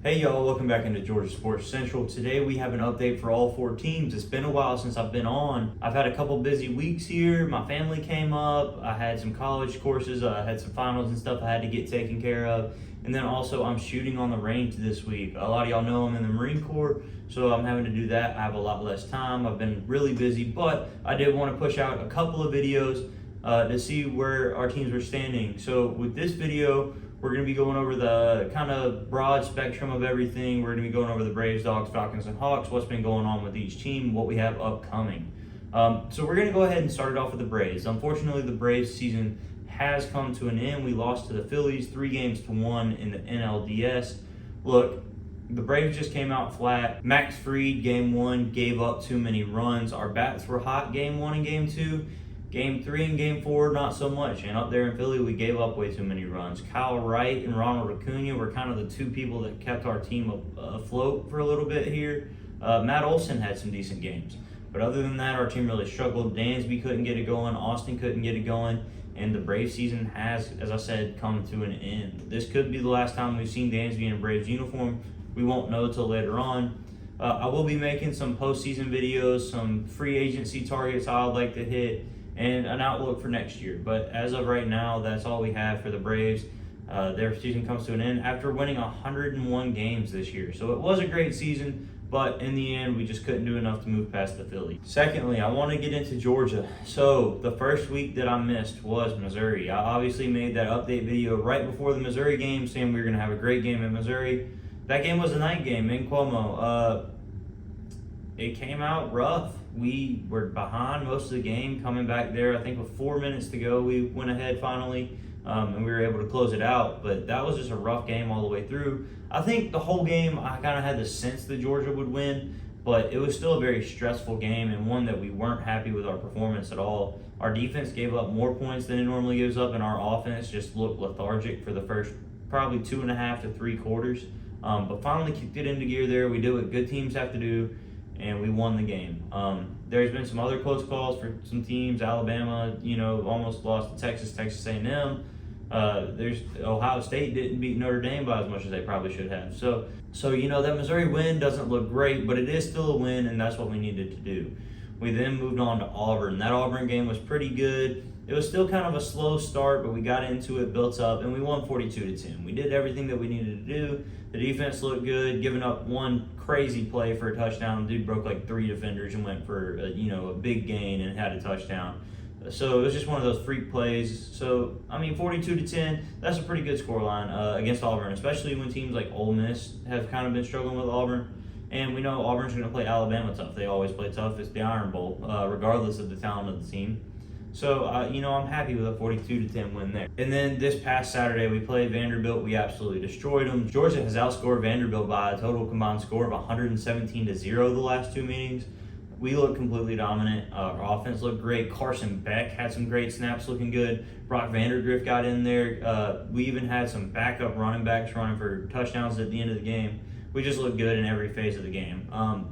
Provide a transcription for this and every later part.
Hey y'all, welcome back into Georgia Sports Central. Today we have an update for all four teams. It's been a while since I've been on. I've had a couple busy weeks here. My family came up. I had some college courses. I had some finals and stuff I had to get taken care of. And then also I'm shooting on the range this week. A lot of y'all know I'm in the Marine Corps, so I'm having to do that. I have a lot less time. I've been really busy, but I did want to push out a couple of videos to see where our teams were standing. So with this video, we're going to be going over the kind of broad spectrum of everything. We're going to be going over the Braves, Dawgs, Falcons, and Hawks, what's been going on with each team, what we have upcoming. So we're going to go ahead and start it off with the Braves. Unfortunately, the Braves season has come to an end. We lost to the Phillies 3-1 in the NLDS. Look, the Braves just came out flat. Max Fried, game one, gave up too many runs. Our bats were hot game one and game two. Game 3 and Game 4, not so much. And up there in Philly, we gave up way too many runs. Kyle Wright and Ronald Acuna were kind of the two people that kept our team afloat for a little bit here. Matt Olson had some decent games. But other than that, our team really struggled. Dansby couldn't get it going. Austin couldn't get it going. And the Braves season has, as I said, come to an end. This could be the last time we've seen Dansby in a Braves uniform. We won't know till later on. I will be making some postseason videos, some free agency targets I would like to hit, and an outlook for next year. But as of right now, that's all we have for the Braves. Their season comes to an end after winning 101 games this year. So it was a great season, but in the end, we just couldn't do enough to move past the Phillies. Secondly, I want to get into Georgia. So the first week that I missed was Missouri. I obviously made that update video right before the Missouri game, saying we were going to have a great game in Missouri. That game was a night game in Cuomo. It came out rough. We were behind most of the game coming back there. I think with 4 minutes to go, we went ahead finally, and we were able to close it out. But that was just a rough game all the way through. I think the whole game, I kind of had the sense that Georgia would win, but it was still a very stressful game and one that we weren't happy with our performance at all. Our defense gave up more points than it normally gives up, and our offense just looked lethargic for the first probably 2.5 to 3 quarters. But finally kicked it into gear there. We did what good teams have to do, and we won the game. There's been some other close calls for some teams. Alabama, almost lost to Texas A&M. There's Ohio State didn't beat Notre Dame by as much as they probably should have. So that Missouri win doesn't look great, but it is still a win, and that's what we needed to do. We then moved on to Auburn. That Auburn game was pretty good. It was still kind of a slow start, but we got into it, built up, and we won 42-10. We did everything that we needed to do. The defense looked good, giving up one crazy play for a touchdown. The dude broke like 3 defenders and went for a big gain and had a touchdown. So it was just one of those freak plays. So 42-10, that's a pretty good scoreline against Auburn, especially when teams like Ole Miss have kind of been struggling with Auburn. And we know Auburn's going to play Alabama tough. They always play tough. It's the Iron Bowl, regardless of the talent of the team. So, I'm happy with a 42-10 win there. And then this past Saturday, we played Vanderbilt. We absolutely destroyed them. Georgia has outscored Vanderbilt by a total combined score of 117-0 the last 2 meetings. We looked completely dominant. Our offense looked great. Carson Beck had some great snaps looking good. Brock Vandergrift got in there. We even had some backup running backs running for touchdowns at the end of the game. We just looked good in every phase of the game.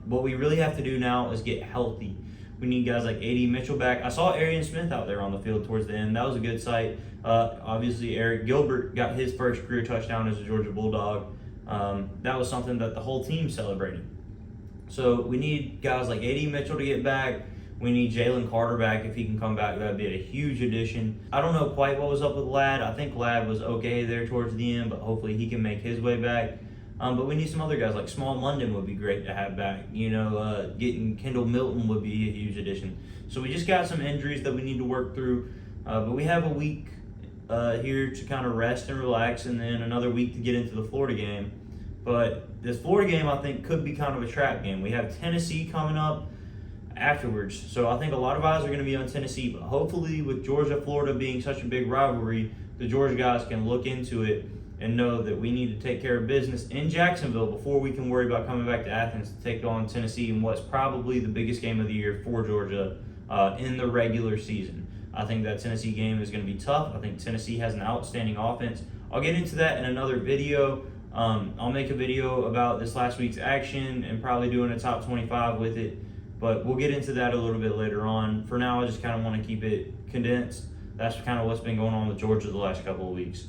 What we really have to do now is get healthy. We need guys like A.D. Mitchell back. I saw Arian Smith out there on the field towards the end. That was a good sight. Obviously, Eric Gilbert got his first career touchdown as a Georgia Bulldog. That was something that the whole team celebrated. So we need guys like A.D. Mitchell to get back. We need Jalen Carter back. If he can come back, that would be a huge addition. I don't know quite what was up with Ladd. I think Ladd was okay there towards the end, but hopefully he can make his way back. But we need some other guys, like Small London would be great to have back. Getting Kendall Milton would be a huge addition. So we just got some injuries that we need to work through. But we have a week here to kind of rest and relax, and then another week to get into the Florida game. But this Florida game, I think, could be kind of a trap game. We have Tennessee coming up afterwards. So I think a lot of eyes are going to be on Tennessee. But hopefully with Georgia, Florida being such a big rivalry, the Georgia guys can look into it and know that we need to take care of business in Jacksonville before we can worry about coming back to Athens to take on Tennessee in what's probably the biggest game of the year for Georgia in the regular season. I think that Tennessee game is going to be tough. I think Tennessee has an outstanding offense. I'll get into that in another video. I'll make a video about this last week's action and probably doing a top 25 with it, but we'll get into that a little bit later on. For now, I just kind of want to keep it condensed. That's kind of what's been going on with Georgia the last couple of weeks.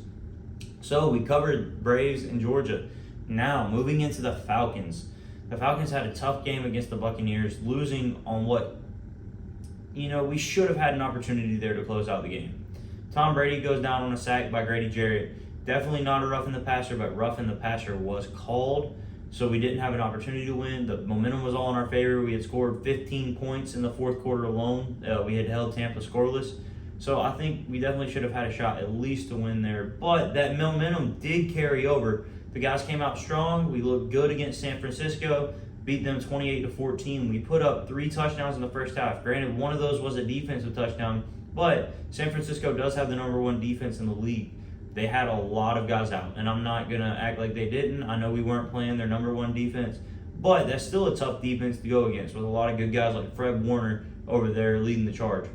So we covered Braves and Georgia. Now, moving into the Falcons. The Falcons had a tough game against the Buccaneers, losing on what, we should have had an opportunity there to close out the game. Tom Brady goes down on a sack by Grady Jarrett. Definitely not a roughing the passer, but roughing the passer was called, so we didn't have an opportunity to win. The momentum was all in our favor. We had scored 15 points in the fourth quarter alone. We had held Tampa scoreless. So I think we definitely should have had a shot at least to win there. But that momentum did carry over. The guys came out strong. We looked good against San Francisco, beat them 28-14. We put up 3 touchdowns in the first half. Granted, one of those was a defensive touchdown, but San Francisco does have the number 1 defense in the league. They had a lot of guys out, and I'm not going to act like they didn't. I know we weren't playing their number 1 defense, but that's still a tough defense to go against with a lot of good guys like Fred Warner over there leading the charge.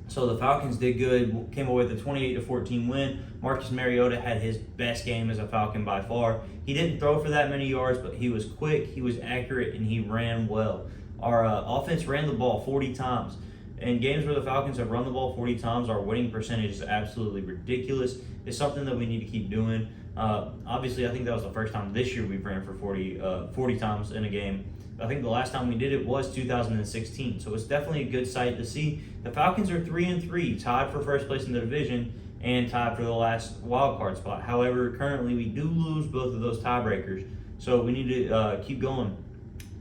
So the Falcons did good, came away with a 28-14 win. Marcus Mariota had his best game as a Falcon by far. He didn't throw for that many yards, but he was quick, he was accurate, and he ran well. Our offense ran the ball 40 times. In games where the Falcons have run the ball 40 times, our winning percentage is absolutely ridiculous. It's something that we need to keep doing. Obviously, I think that was the first time this year we've ran for 40 times in a game. I think the last time we did it was 2016, so it's definitely a good sight to see. The Falcons are 3-3, tied for first place in the division and tied for the last wild card spot. However, currently we do lose both of those tiebreakers, so we need to keep going.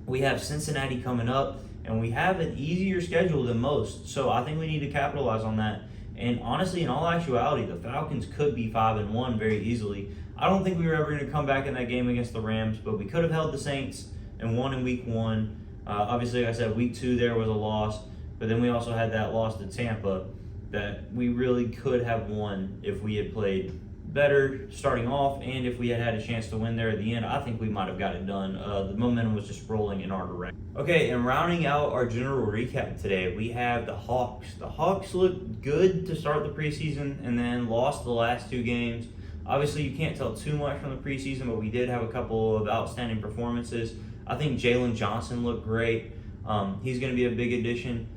We have Cincinnati coming up, and we have an easier schedule than most, so I think we need to capitalize on that. And honestly, in all actuality, the Falcons could be 5-1 very easily. I don't think we were ever going to come back in that game against the Rams, but we could have held the Saints and won in week 1. Obviously, like I said, week 2 there was a loss, but then we also had that loss to Tampa that we really could have won if we had played better starting off, and if we had had a chance to win there at the end, I think we might have got it done. The momentum was just rolling in our direction. Okay, and rounding out our general recap today, we have the Hawks. The Hawks looked good to start the preseason and then lost the last 2 games. Obviously, you can't tell too much from the preseason, but we did have a couple of outstanding performances. I think Jalen Johnson looked great. He's going to be a big addition,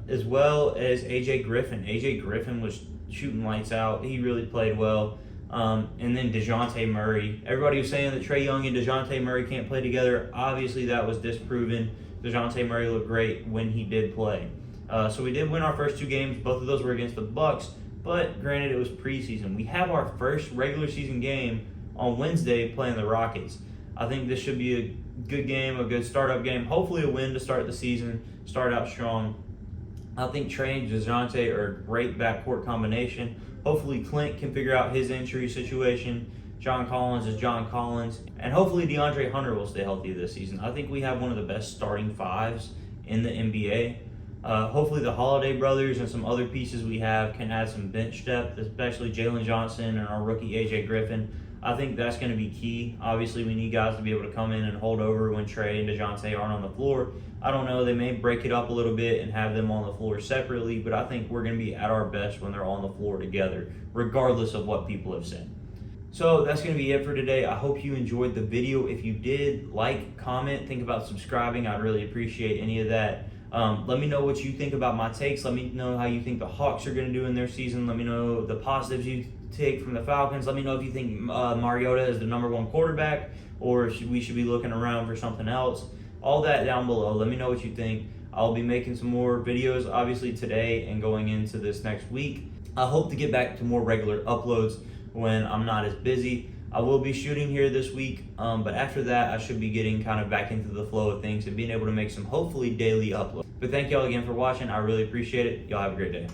as well as A.J. Griffin. A.J. Griffin was shooting lights out. He really played well. And then DeJounte Murray. Everybody was saying that Trae Young and DeJounte Murray can't play together. Obviously, that was disproven. DeJounte Murray looked great when he did play. So we did win our first 2 games. Both of those were against the Bucks, but granted, it was preseason. We have our first regular season game on Wednesday playing the Rockets. I think this should be a good game, a good startup game. Hopefully a win to start the season, start out strong. I think Trae and DeJounte are a great backcourt combination. Hopefully Clint can figure out his injury situation. John Collins is John Collins. And hopefully DeAndre Hunter will stay healthy this season. I think we have one of the best starting 5s in the NBA. Hopefully the Holiday brothers and some other pieces we have can add some bench depth, especially Jalen Johnson and our rookie A.J. Griffin. I think that's going to be key. Obviously, we need guys to be able to come in and hold over when Trae and DeJounte aren't on the floor. I don't know. They may break it up a little bit and have them on the floor separately, but I think we're going to be at our best when they're on the floor together, regardless of what people have said. So that's going to be it for today. I hope you enjoyed the video. If you did, like, comment, think about subscribing. I'd really appreciate any of that. Let me know what you think about my takes. Let me know how you think the Hawks are going to do in their season. Let me know the positives you take from the Falcons. Let me know if you think Mariota is the number 1 quarterback, or we should be looking around for something else. All that down below. Let me know what you think. I'll be making some more videos, obviously, today and going into this next week. I hope to get back to more regular uploads when I'm not as busy. I will be shooting here this week, but after that, I should be getting kind of back into the flow of things and being able to make some hopefully daily uploads. But thank y'all again for watching. I really appreciate it. Y'all have a great day.